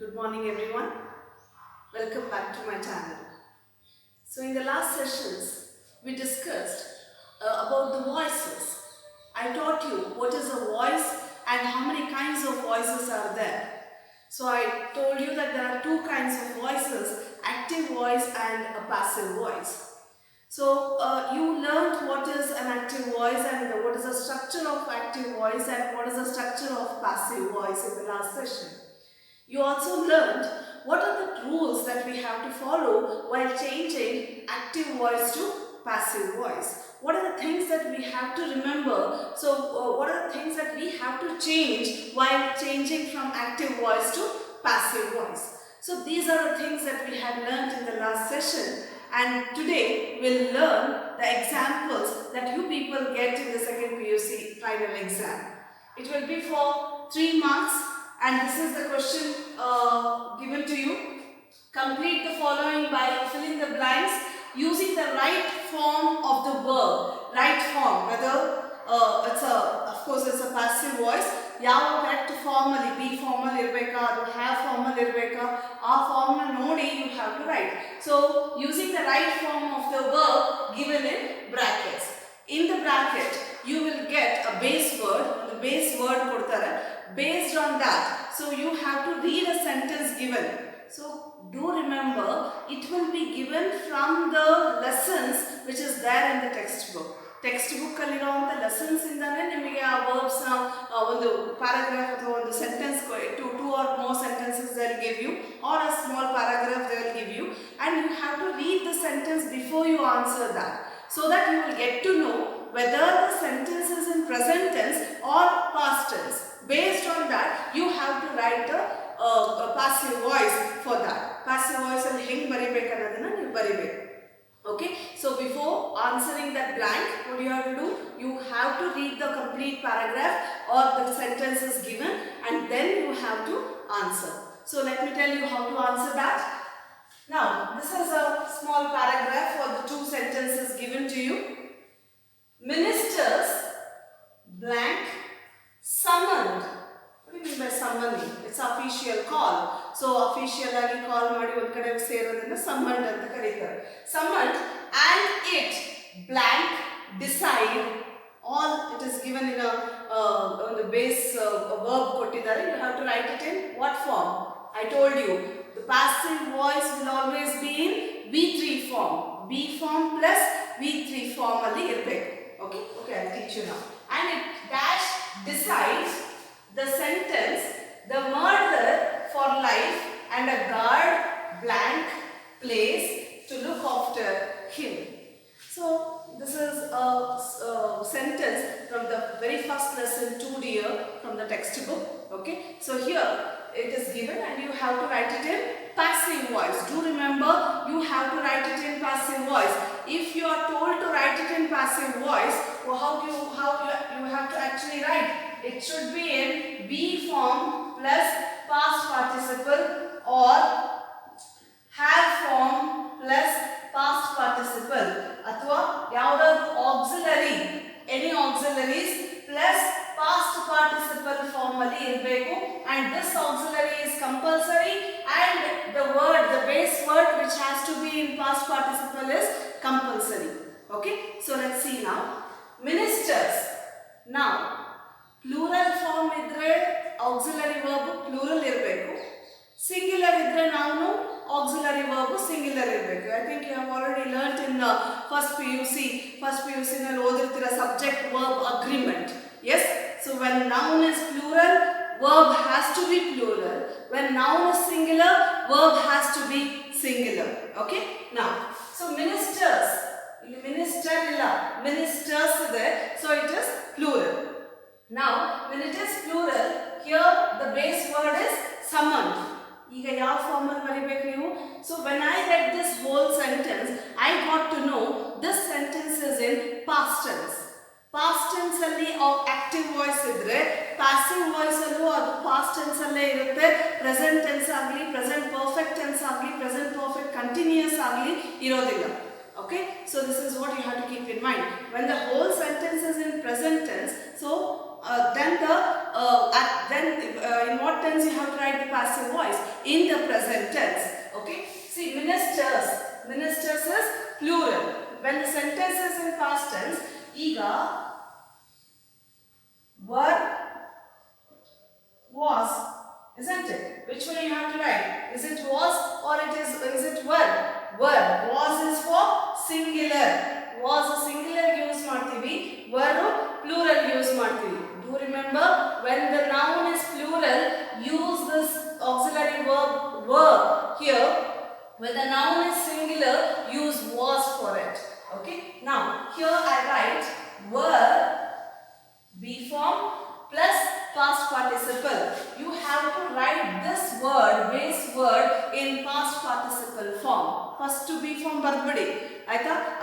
Good morning everyone. Welcome back to my channel. So in the last sessions we discussed about the voices. I taught you what is a voice and how many kinds of voices are there. So I told you that there are two kinds of voices, active voice and a passive voice. So you learned what is an active voice and what is the structure of active voice and what is the structure of passive voice in the last session. You also learned what are the rules that we have to follow while changing active voice to passive voice. What are the things that we have to remember? So what are the things that we have to change while changing from active voice to passive voice? So these are the things that we had learned in the last session, and today we'll learn the examples that you people get in the second PUC final exam. It will be for 3 marks. And this is the question given to you. Complete the following by filling the blanks using the right form of the verb. Right form, whether of course it's a passive voice. ಯಾವ correct form ಅಲ್ಲಿ be formal ಇರಬೇಕಾ ಅದು have formal ಇರಬೇಕಾ ಆ form ನ ನೋಡಿ you have to write. So using the right form of the verb given in brackets. In the bracket you will get a base word. The base word ಕೊಡ್ತಾರೆ. Based on that, so you have to read a sentence given. So do remember, it will be given from the lessons which is there in the textbook. Textbook alliruvanಥ lessons ಇಂದಾನೆ ನಿಮಗೆ ಆ verbs ನ ಒಂದು paragraph ಅಥವಾ ಒಂದು sentence two or more sentences they will give you, or a small paragraph they will give you, and you have to read the sentence before you answer that, so that you will get to know whether the sentence is in present tense or past tense. Based on that, you have to write a passive voice for that. Passive voice and heng baribek annadana you baribek. Okay, so before answering that blank, what you have to do? You have to read the complete paragraph or the sentence is given, and then you have to answer. So let me tell you how to answer that. Now, this is a small paragraph for the two sentences given to you. Ministers blank summoned. What do you mean by summoning? It's official call. So official agi call ಮಾಡಿ ಒಂದು ಕಡೆ ಸೇರೋದನ್ನ summoned ಅಂತ ಕರೀತಾರೆ. Summoned and it blank decide. All it is given in on the base verb ಕೊಟ್ಟಿದ್ದಾರೆ. You have to write it in what form? I told you the passive voice will always be in V3 form. B form plus V3 form ಅಲ್ಲಿ ಇರಬೇಕು. Okay, I'll teach you now. And it dash decides the sentence, the murder for life and a guard blank place to look after him. So this is a sentence from the very first lesson 2 year from the textbook. Okay, so here it is given and you have to write it in passive voice. Do remember, you have to write it in passive voice. If you are told to write it in passive voice, well, how you have to actually write? It should be in be form plus past participle or have form plus past participle ಅಥವಾ ಯಾವುದಾದರೂ auxiliary, any auxiliaries plus past participle form ಅಲ್ಲಿ ಇರಬೇಕು, and this auxiliary is compulsory, and the base word which has to be in past participle is compulsory. Okay, so let's see now. Ministers. Now plural form idre auxiliary verb plural ಇರಬೇಕು, singular idre ನಾವು auxiliary verb singular ಇರಬೇಕು. I think you have already learnt in first PUC ನಲ್ಲಿ ಓದಿರ್ತೀರ subject verb agreement. Yes, so when noun is plural, verb has to be plural. When noun is singular, verb has to be singular. Okay, now so ministers, minister illa ministers ಇದೆ, so it is plural. Now when it is plural, here the base word is summoned. ಈಗ ಯಾವ form ಅಲ್ಲಿ ಬರಿಬೇಕು ನೀವು? So when I read this whole sentence, I got to know this sentence is in past tense. Past tense ಅಲ್ಲಿ active voice ಇದ್ರೆ passive voice ಅಲ್ಲೂ ಅದು past tense ಅಲ್ಲೇ ಇರುತ್ತೆ. Present tense ಆಗಲಿ, present perfect tense ಆಗಲಿ, present perfect continuous ಆಗಲಿ ಇರೋದಿಲ್ಲ. Okay, so this is what you have to keep in mind. When the whole sentence is in present tense, so then in what tense you have to write the passive voice? in the present tense. Okay. See, ministers. Ministers is plural. When the sentence is in past tense, iga were was, isn't it? Which one you have to write? Is it was or is it were? Were. Was is for singular. Was a singular use ಮಾಡ್ತೀವಿ. Were plural use ಮಾಡ್ತೀವಿ. Do remember, when the noun is plural, use this auxiliary verb were here. When the noun is singular, use was for it. Okay. Now here I write were be form plus past participle. You have to write this word, base word, in past participle form. First to be form barbadi.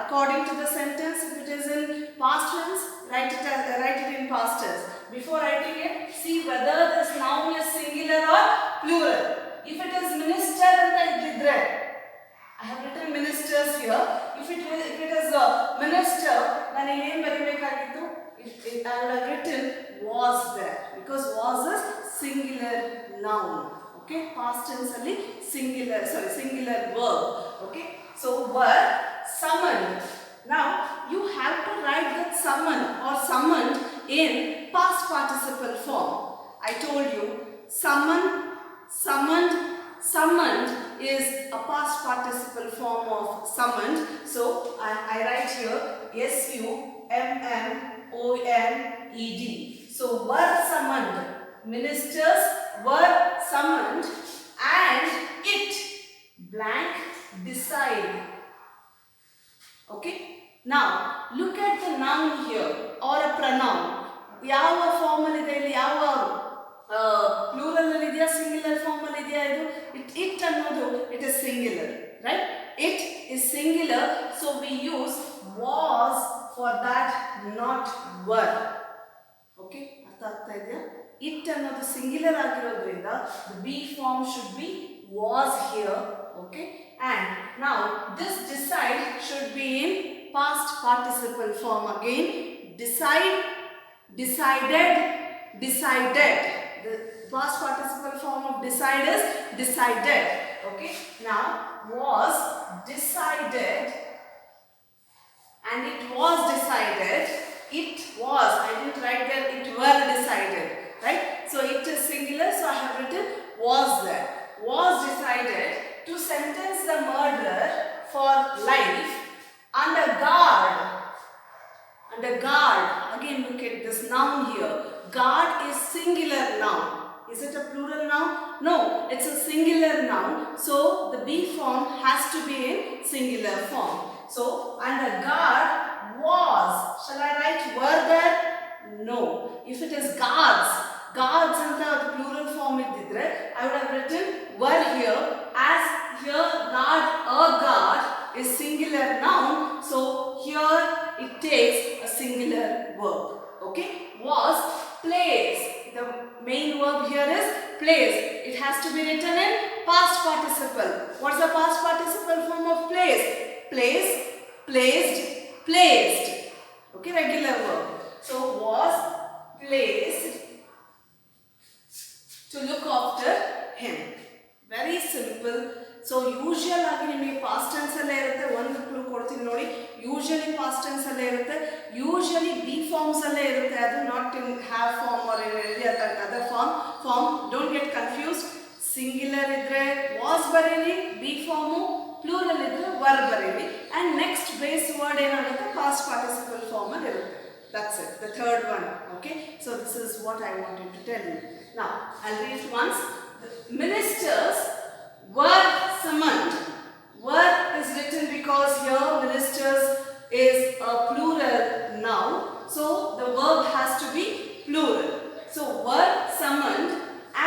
According to the sentence, if it is in past tense, write it in past tense. Before writing it, see whether this noun is singular or plural. If it is minister anta ididre, I have written ministers here. If it is a minister, then ಏನು ಬರಿಬೇಕಾಗಿತ್ತು? I would have written was there, because was is singular noun. Okay, past tense alli singular verb. Okay, so were summoned. Now you have to write that summon or summoned in past participle form. I told you summoned is a past participle form of summoned. So I write here SUMMONED. So were summoned. Ministers were summoned and it blank decide. Okay. Now look at the noun here or a pronoun. ಯಾವ form ಅಲ್ಲಿ ಇದೆ ಇಲ್ಲಿ? ಯಾವ plural ಅಲ್ಲಿ ಇದೆಯಾ singular form ಅಲ್ಲಿ ಇದೆಯಾ? ಇದು it ಅನ್ನೋದು it is singular, right? It is singular, so we use was for that, not were. Okay, ಅರ್ಥ ಆಗ್ತಾ ಇದೆಯಾ? it ಅನ್ನೋದು singular ಆಗಿರೋದ್ರಿಂದ the be form should be was here. Okay, and now this decide should be in past participle form again. Decide, decided. The past participle form of decide is decided. Okay, now was decided and it was decided. It was, I didn't write there, it were decided, right? So it is singular, so I have written was there. Was decided to sentence the murderer for life under guard. Under guard. Again look at this noun here. Guard is singular noun. Is it a plural noun? No, it's a singular noun. So the be form has to be in singular form. So under guard was. Shall I write were there? No. If it is guards anta the plural form iddidre, I would have written were here, as here guard is singular noun, so here it takes a singular verb. Okay, was placed. The main verb here is placed. It has to be written in past participle. What's the past participle form of place? Place, placed, placed. Okay, regular verb. So was placed to look after him. Very simple. So usual ಆಗಿ ನಿಮಗೆ past tense ಅಲ್ಲೇ ಇರುತ್ತೆ. ಒಂದು clue ಕೊಡ್ತೀನಿ ನೋಡಿ. Usually past tense ಅಲ್ಲೇ ಇರುತ್ತೆ. Usually be forms ಅಲ್ಲೇ ಇರುತ್ತೆ. ಅದು not in have form or in any other form. Don't get confused. Singular ಇದ್ರೆ was ಬರೀರಿ, be form, plural ಇದ್ರೆ were ಬರೀರಿ, and next base word ಏನಾಗುತ್ತೆ past participle form ಅಲ್ಲಿ ಇರುತ್ತೆ. That's it. The third one. Okay. So this is what I wanted to tell you. Now I'll read once. The ministers were summoned. Were is written because here ministers is a plural noun, so the verb has to be plural. So were summoned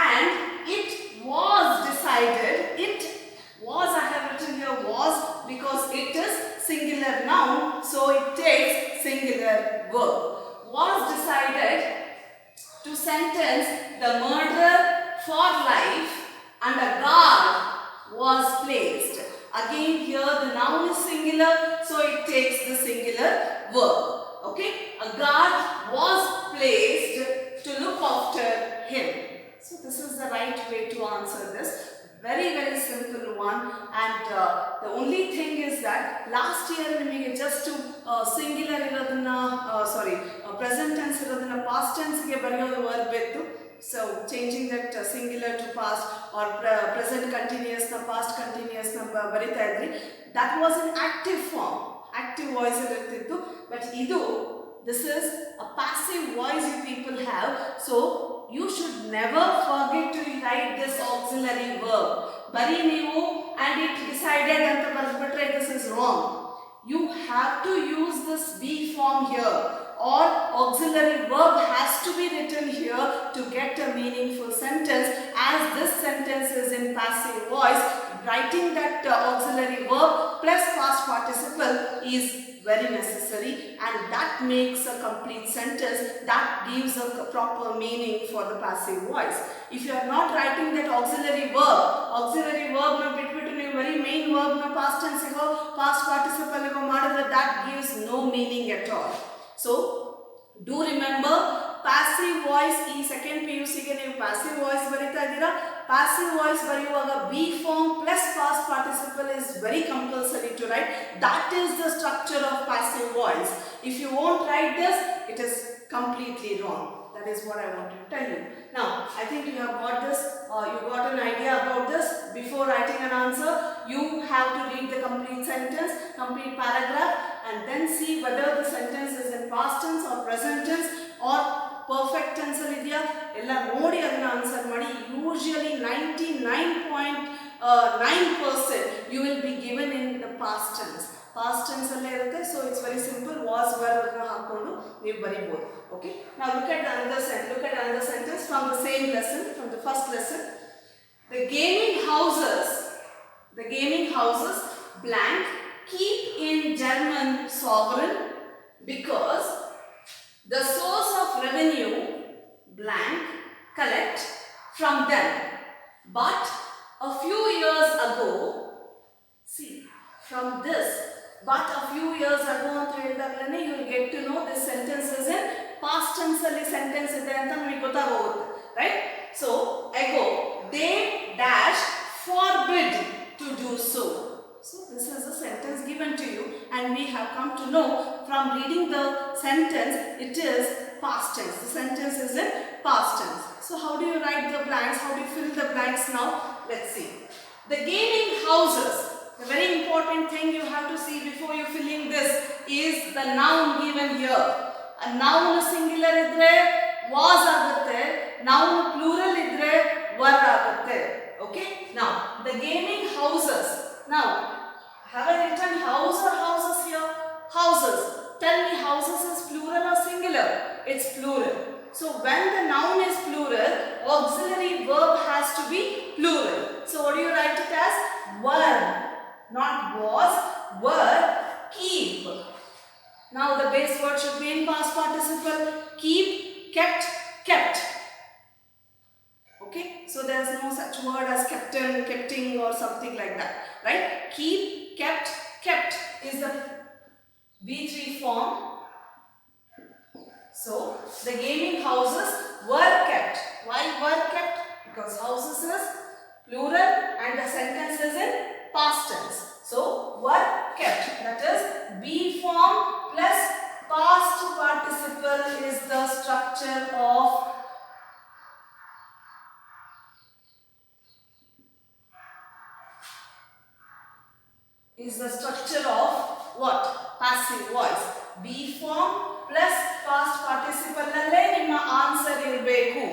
and it was decided. It was, I have written here was because it is singular noun, so it takes singular verb. Was decided to sentence the murderer for life and a guard was placed. Again here the noun is singular, so it takes the singular verb. Okay, a guard was placed to look after him. So this is the right way to answer this. Very, very simple one. And the only thing is that last year we just to singular present tense irodana past tense ge bariyodu verb ittu. So changing that singular to past or present continuous na past continuous na barita idri. That was an active form. Active voice irtittu. But this is a passive voice you people have. So you should never forget to write this auxiliary verb. Bari neevu and it decided anta barbitre, this is wrong. You have to use this be form here, or auxiliary verb has to be written here to get a meaningful sentence. As this sentence is in passive voice, writing that auxiliary verb plus past participle is very necessary, and that makes a complete sentence, that gives a proper meaning for the passive voice. If you are not writing that auxiliary verb na bitbiಟ್ಟು ನೀವು very main verb na past tense go past participle go ಮಾಡಿದ್ರೆ that gives no meaning at all. So do remember, passive voice ಈ second PUC ಗೆ ನೀವು passive voice ಬರಿತಾ ಇದ್ದೀರಾ. Passive voice ಬರೆಯುವಾಗ be form plus past participle is very compulsory to write. That is the structure of passive voice. If you won't write this, it is completely wrong. That is what I want to tell you. Now, I think you have got this, you got an idea about this. Before writing an answer, you have to read the complete sentence, complete paragraph, and then see whether the sentence is in past tense or present tense or perfect tense ಅಲ್ಲಿ ಇದೆಯಾ ಎಲ್ಲ ನೋಡಿ ಅದನ್ನ answer ಮಾಡಿ. Usually 99.9% you will be given in the past tense. Past tense ಅಲ್ಲೇ ಇರುತ್ತೆ. So it's very simple. Was, were ಅನ್ನು ಹಾಕೊಂಡು ನೀವು ಬರಿಬಹುದು. Okay. Now look at another sentence from the same lesson, from the first lesson. The gaming houses blank keep in German sovereign because the source of revenue blank collect from them. But a few years ago, see, from this, but a few years ago anta helidagಲೇ you will get to know this sentence is in past tense ಅಲ್ಲಿ sentence ಇದೆ ಅಂತ ನಿಮಗೆ ಗೊತ್ತಾಗೋಗುತ್ತೆ, right? So ago they dash forbid to do so. So this is a sentence given to you, and we have come to know from reading the sentence it is past tense. The sentence is in past tense. So how do you write the blanks? How do you fill the blanks now? Let's see. The gaming houses. The very important thing you have to see before you filling this is the noun given here. A noun singular idre was agutte, noun plural idre were agutte. Okay? Now the gaming houses. Now have I written house or houses here? Houses. Tell me, houses is plural or singular? It's plural. So when the noun is plural, auxiliary verb has to be plural. So what do you write it as? Were, not was. Were, keep. Now the base word should be in past participle. Keep, kept, kept. Okay? So there is no such word as captain, capting or something like that. Right? Keep, kept, kept is the V3 form. So the gaming houses were kept. Why were kept? Because houses is plural and the sentence is in past tense. So were kept. That is be form plus past participle is the structure of what? Passive voice. Be form plus past participle nalle nimma answer irbeku.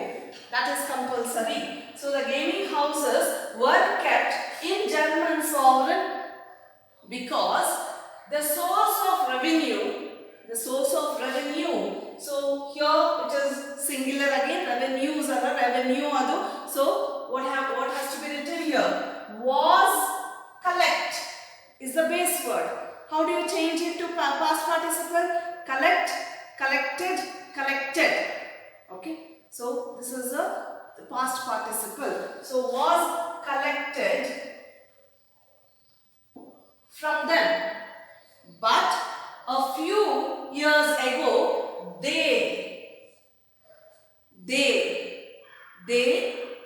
That is compulsory. So the gaming houses were kept in German sovereign because the source of revenue. So here it is singular again. Revenues are revenue adu. So what has to be written here? Was collect is the base word. How do you change it to past participle? Collect, collected, collected. Okay. So this is the past participle. So was collected from them. But a few years ago, they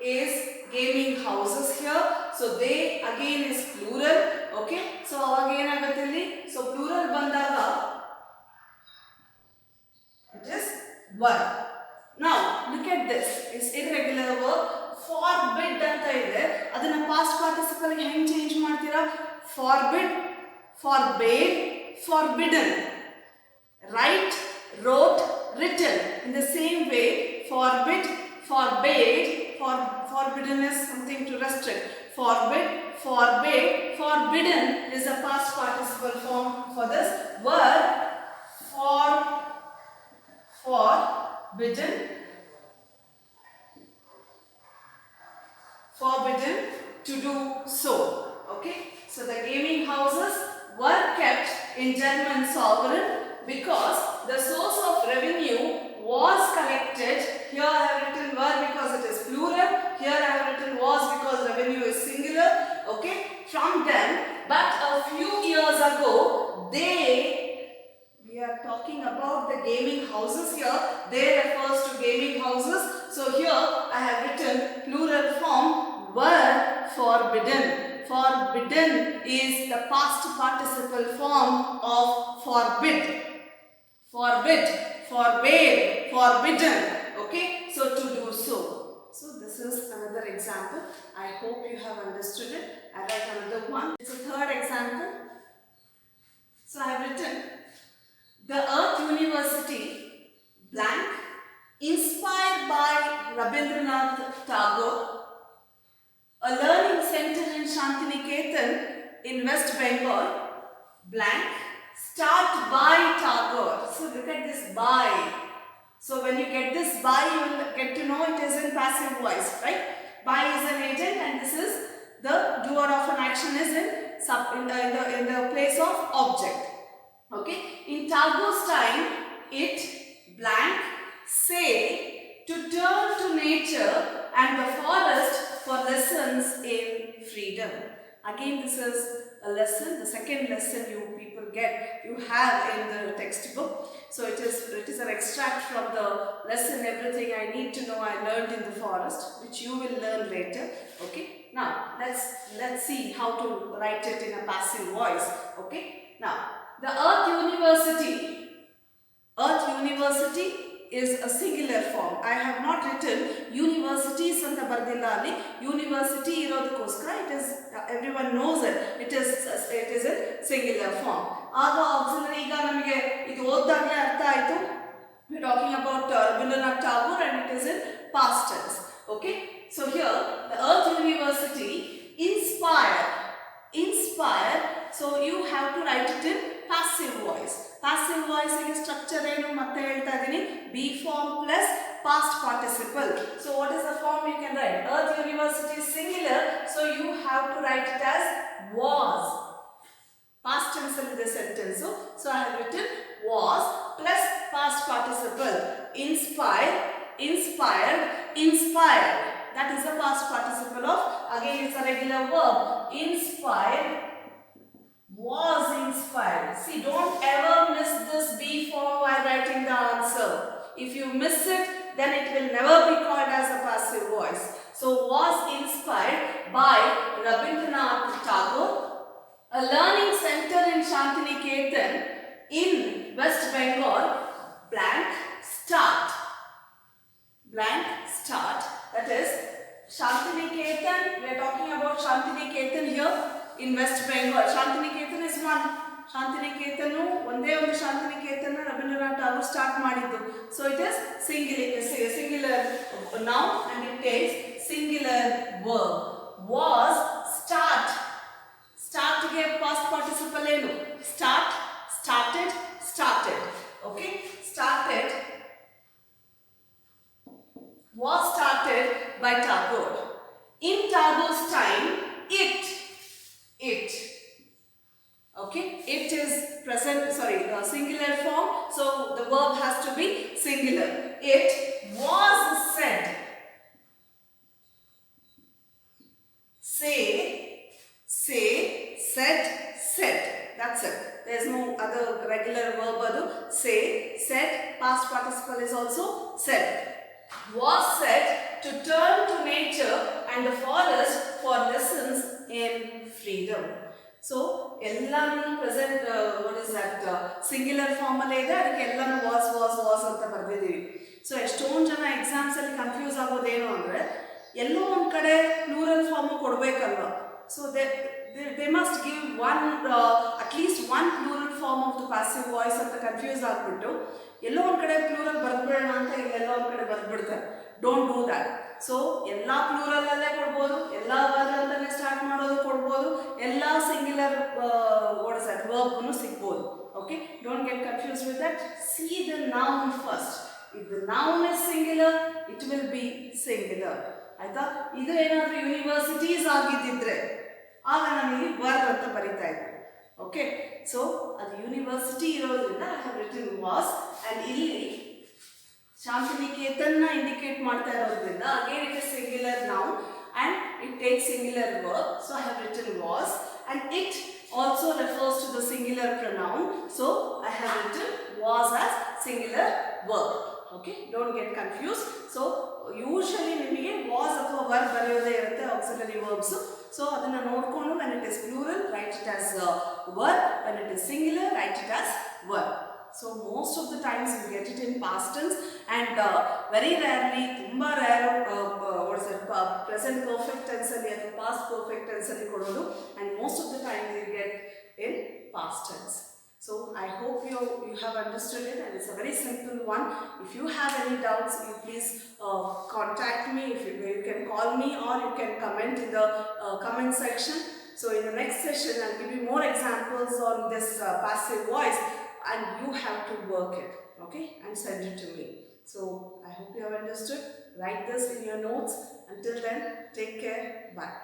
is gaming houses here. So verb. Now look at this. It's irregular verb. Forbid anta ide. Adanna past participle ge henge change ಮಾಡ್ತೀರಾ? Forbid, forbade, forbidden. Write, wrote, written. In the same way, forbid, forbade, forbidden is something to restrict. Forbid, forbade, forbidden is the past participle form for this word. Forbidden, forbidden to do so. Okay, so the gaming houses were kept in German sovereign because the source of revenue was collected. Here I have written were because it is plural. Here I have written was because revenue is singular. Okay, from them. But a few years ago, we are talking about the gaming houses here. They refers to gaming houses. So here I have written plural form were forbidden. Forbidden is the past participle form of forbid. Forbid, forbade, forbidden. Okay, so to do so. So this is another example. I hope you have understood it. I write another one. It's a third example. So I have written the Earth University blank inspired by Rabindranath Tagore, a learning center in Shantiniketan in West Bengal blank start by Tagore. So look at this by. So when you get this by, you will get to know it is in passive voice, right? By is an agent and this is the doer of an action is in the place of object. Okay, in Tagore's time, it blank say to turn to nature and the forest for lessons in freedom. Again, this is a lesson, the second lesson you people you have in the textbook. So it is an extract from the lesson everything I need to know I learned in the forest, which you will learn later. Okay, now let's see how to write it in a passive voice. Okay, now the Earth University is a singular form. I have not written universities anta bardilla alli. University irodakoskara it is everyone knows it. It is a singular form. Aga auxiliary iga namage idu oddagale artha aitu. We are talking about Rabindranath Tagore and it is in past tense. Okay, so here the Earth University inspired. So you have to write it in passive voice. Passive voice ಗೆ structure ಏನು ಮತ್ತೆ ಹೇಳ್ತಾ ಇದೀನಿ be form plus past participle. So what is the form you can write? Earth University is singular, so you have to write it as was. Past tense in the sentence. So I have written was plus past participle. Inspired. That is the past participle of, again it's a regular verb. Inspired, was inspired. See, don't ever miss this be form while writing the answer. If you miss it, then it will never be called as a passive voice. So was inspired by Rabindranath Tagore, a learning center in Shantiniketan in West Bengal, blank start. That is Shantiniketan. We are talking about Shantiniketan here in West Bengal. Shantiniketan is one. Shantiniketan ಒಂದೇ ಒಂದು Shantiniketan Rabindranath Tagore start ಮಾಡಿದ್ದು. So it is singular noun and it takes singular verb. Was start. Start ಗೆ past participle ಏನು? Started. Okay, started. Was started by Tagore. In Tagore's time, it. Okay, it is singular form, so the verb has to be singular. It was said. Said. That's it. There's no other regular verb. Say, said, past participle is also said. Was said to turn to nature and the forest for lessons in freedom. So ಎಲ್ಲಾನು present what is that singular ಫಾರ್ಮಲ್ಲೇ ಇದೆ, ಅದಕ್ಕೆ ಎಲ್ಲಾನು was ಅಂತ ಬರೆದಿದ್ದೀವಿ. So ಎಷ್ಟೊಂದು ಜನ ಎಕ್ಸಾಮ್ಸಲ್ಲಿ confuse ಆಗೋದೇನು ಅಂದರೆ ಎಲ್ಲೋ ಒಂದು ಕಡೆ ಪ್ಲೂರಲ್ ಫಾರ್ಮು ಕೊಡಬೇಕಲ್ವ. So they must give at least one plural form of the passive voice ಅಂತ ಕನ್ಫ್ಯೂಸ್ ಆಗಿಬಿಟ್ಟು ಎಲ್ಲೋ ಒಂದು ಕಡೆ ಪ್ಲೂರಲ್ ಬರೆದ್ಬಿಡೋಣ ಅಂತ ಎಲ್ಲೋ ಒಂದು ಕಡೆ ಬರೆದ್ಬಿಡ್ತಾರೆ. Don't do that. ಸೊ ಎಲ್ಲ ಪ್ಲೂರಲ್ಲೇ ಕೊಡ್ಬೋದು, ಎಲ್ಲ ವರ್ಡ್ ಅಂತಲೇ ಸ್ಟಾರ್ಟ್ ಮಾಡೋದು ಕೊಡ್ಬೋದು, ಎಲ್ಲ ಸಿಂಗ್ಯುಲರ್ ವಾಟ್ ಇಸ್ ದಟ್ ವರ್ಬ್ನು ಸಿಗ್ಬೋದು. Okay, don't get confuse with that. C the noun first. If the noun is singular it will be singular. ಆಯ್ತಾ? ಇದು ಏನಾದರೂ ಯೂನಿವರ್ಸಿಟೀಸ್ ಆಗಿದ್ದಿದ್ರೆ ಆಗ ನಾನಿಲ್ಲಿ ವರ್ಬ್ ಅಂತ ಬರಿತಾ ಇದ್ದೆ. ಓಕೆ, ಸೊ ಅದು ಯೂನಿವರ್ಸಿಟಿ ಇರೋದ್ರಿಂದ I have written was. And ಇಲ್ಲಿ ಶಾಂತಿನಿಕೇತನ್ನ ಇಂಡಿಕೇಟ್ ಮಾಡ್ತಾ ಇರೋದ್ರಿಂದ again it is singular noun and it takes singular verb. So I have written was and it also refers to the singular pronoun. So I have written was as singular verb. Okay, don't get confused. So usually ನಿಮಗೆ was ಅಥವಾ verb ಬರೆಯೋದೇ ಇರುತ್ತೆ auxiliary verbs. So ಅದನ್ನು ನೋಡಿಕೊಂಡು when it is plural write it as verb, when it is singular write it as verb. So most of the times you get it in past tense and very rarely, ತುಂಬಾ rare what is it present perfect tense ಅಲ್ಲಿ ಅಥವಾ past perfect tense ಅಲ್ಲಿ ಕೊಡೋದು, and most of the time you get in past tense. So I hope you have understood it, and it's a very simple one. If you have any doubts, you please contact me. If you can call me or you can comment in the comment section. So in the next session I'll give you more examples on this passive voice, and you have to work it, okay, and send it to me. So I hope you have understood. Write this in your notes. Until then, take care. Bye.